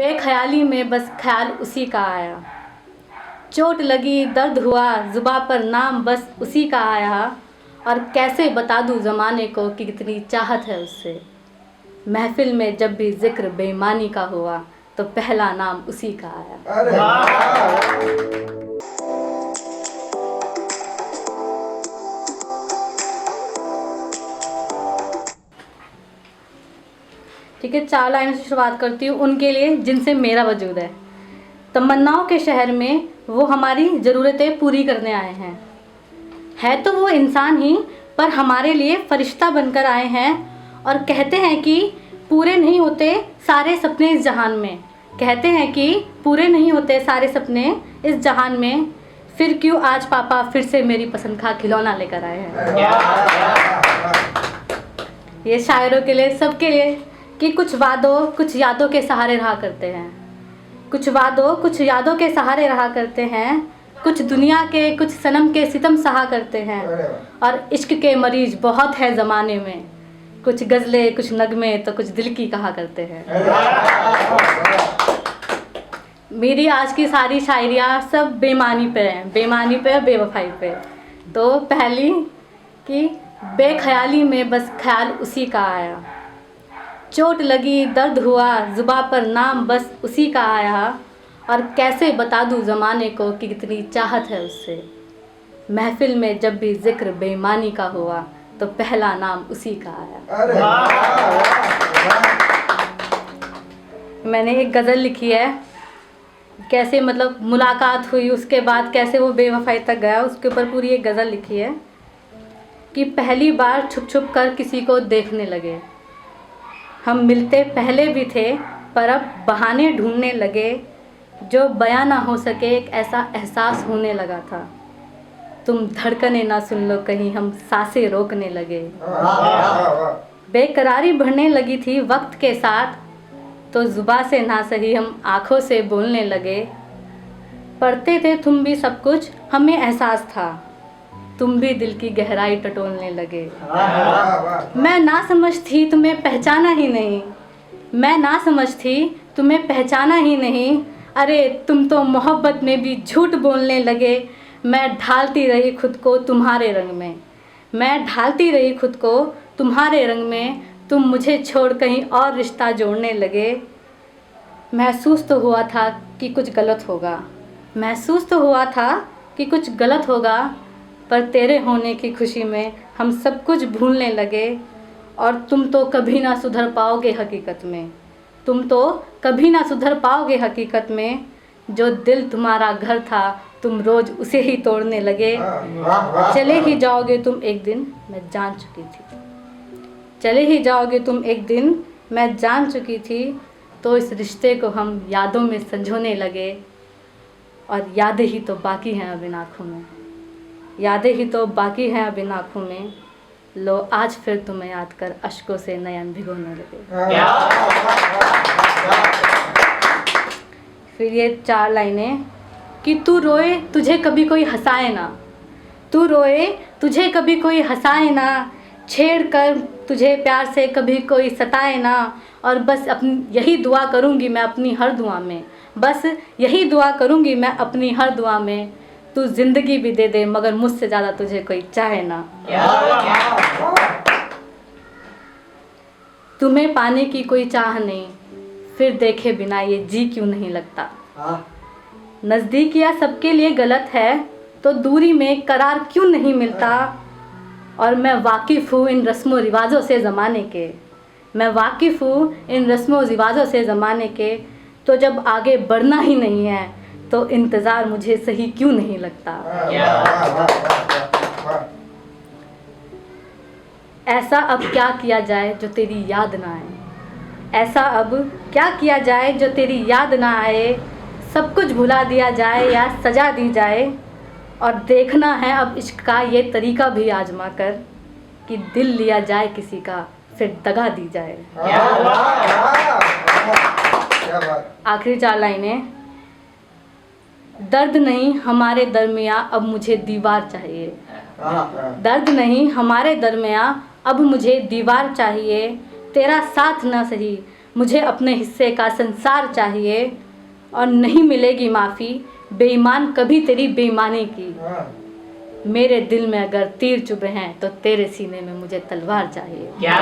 बेख्याली में बस ख्याल उसी का आया, चोट लगी दर्द हुआ जुबां पर नाम बस उसी का आया। और कैसे बता दूँ ज़माने को कि कितनी चाहत है उससे। महफिल में जब भी जिक्र बेईमानी का हुआ तो पहला नाम उसी का आया। ठीक है, 4 लाइनों से शुरुआत करती हूँ। उनके लिए जिनसे मेरा वजूद है। तमन्नाओं के शहर में वो हमारी ज़रूरतें पूरी करने आए हैं। है तो वो इंसान ही पर हमारे लिए फरिश्ता बनकर आए हैं। और कहते हैं कि पूरे नहीं होते सारे सपने इस जहान में। कहते हैं कि पूरे नहीं होते सारे सपने इस जहान में। फिर क्यों आज पापा फिर से मेरी पसंद का खिलौना लेकर आए हैं। ये शायरों के लिए, सबके लिए, कि कुछ वादों कुछ यादों के सहारे रहा करते हैं। कुछ वादों कुछ यादों के सहारे रहा करते हैं। कुछ दुनिया के कुछ सनम के सितम सहा करते हैं। और इश्क के मरीज बहुत है ज़माने में। कुछ गज़लें कुछ नगमे तो कुछ दिल की कहा करते हैं। मेरी आज की सारी शायरियाँ सब बेईमानी पे हैं, बेईमानी पे, बेवफाई पे। तो पहली कि बेख्याली में बस ख्याल उसी का आया, चोट लगी दर्द हुआ जुबां पर नाम बस उसी का आया। और कैसे बता दूँ ज़माने को कि कितनी चाहत है उससे। महफिल में जब भी जिक्र बेईमानी का हुआ तो पहला नाम उसी का आया। मैंने एक गज़ल लिखी है, कैसे मतलब मुलाकात हुई उसके बाद कैसे वो बेवफाई तक गया, उसके ऊपर पूरी एक गज़ल लिखी है। कि पहली बार छुप छुप कर किसी को देखने लगे। हम मिलते पहले भी थे पर अब बहाने ढूंढने लगे। जो बयां ना हो सके एक ऐसा एहसास होने लगा था। तुम धड़कने ना सुन लो कहीं हम सांसें रोकने लगे। बेकरारी बढ़ने लगी थी वक्त के साथ तो जुबां से ना सही हम आँखों से बोलने लगे। पढ़ते थे तुम भी सब कुछ हमें एहसास था, तुम भी दिल की गहराई टटोलने लगे। मैं ना समझ थी तुम्हें पहचाना ही नहीं, मैं ना समझ थी तुम्हें पहचाना ही नहीं। अरे तुम तो मोहब्बत में भी झूठ बोलने लगे। मैं ढालती रही खुद को तुम्हारे रंग में, मैं ढालती रही खुद को तुम्हारे रंग में। तुम मुझे छोड़ कहीं और रिश्ता जोड़ने लगे। महसूस तो हुआ था कि कुछ गलत होगा, महसूस तो हुआ था कि कुछ गलत होगा। पर तेरे होने की खुशी में हम सब कुछ भूलने लगे। और तुम तो कभी ना सुधर पाओगे हकीकत में, तुम तो कभी ना सुधर पाओगे हकीकत में। जो दिल तुम्हारा घर था तुम रोज़ उसे ही तोड़ने लगे। चले ही जाओगे तुम एक दिन मैं जान चुकी थी, चले ही जाओगे तुम एक दिन मैं जान चुकी थी। तो इस रिश्ते को हम यादों में संजोने लगे। और यादें ही तो बाकी हैं अब इन आँखों में, यादें ही तो बाकी हैं अब इन आँखों में। लो आज फिर तुम्हें याद कर अश्कों से नयन भिगोने लगे। फिर ये 4 लाइनें कि तू रोए तुझे कभी कोई हंसाए ना, तू रोए तुझे कभी कोई हंसाए ना। छेड़ कर तुझे प्यार से कभी कोई सताए ना। और बस अपनी यही दुआ करूँगी मैं अपनी हर दुआ में, बस यही दुआ करूँगी मैं अपनी हर दुआ में। तू ज़िंदगी भी दे दे मगर मुझसे ज़्यादा तुझे कोई चाहे ना। तुम्हें पाने की कोई चाह नहीं, फिर देखे बिना ये जी क्यों नहीं लगता। नज़दीकियाँ सबके लिए गलत है तो दूरी में करार क्यों नहीं मिलता। और मैं वाकिफ़ हूँ इन रस्मों रिवाज़ों से ज़माने के, मैं वाकिफ़ हूँ इन रस्मों रिवाज़ों से ज़माने के। तो जब आगे बढ़ना ही नहीं है तो इंतज़ार मुझे सही क्यों नहीं लगता। ऐसा अब क्या किया जाए जो तेरी याद ना आए, ऐसा अब क्या किया जाए जो तेरी याद ना आए। सब कुछ भुला दिया जाए या सजा दी जाए। और देखना है अब इश्क का ये तरीका भी आजमा कर कि दिल लिया जाए किसी का फिर दगा दी जाए। आखिरी 4 लाइनें। दर्द नहीं हमारे दरमियाँ अब मुझे दीवार चाहिए, दर्द नहीं हमारे दरमियाँ अब मुझे दीवार चाहिए। तेरा साथ ना सही मुझे अपने हिस्से का संसार चाहिए और नहीं मिलेगी माफ़ी बेईमान कभी तेरी बेईमानी की। मेरे दिल में अगर तीर चुभे हैं तो तेरे सीने में मुझे तलवार चाहिए। क्या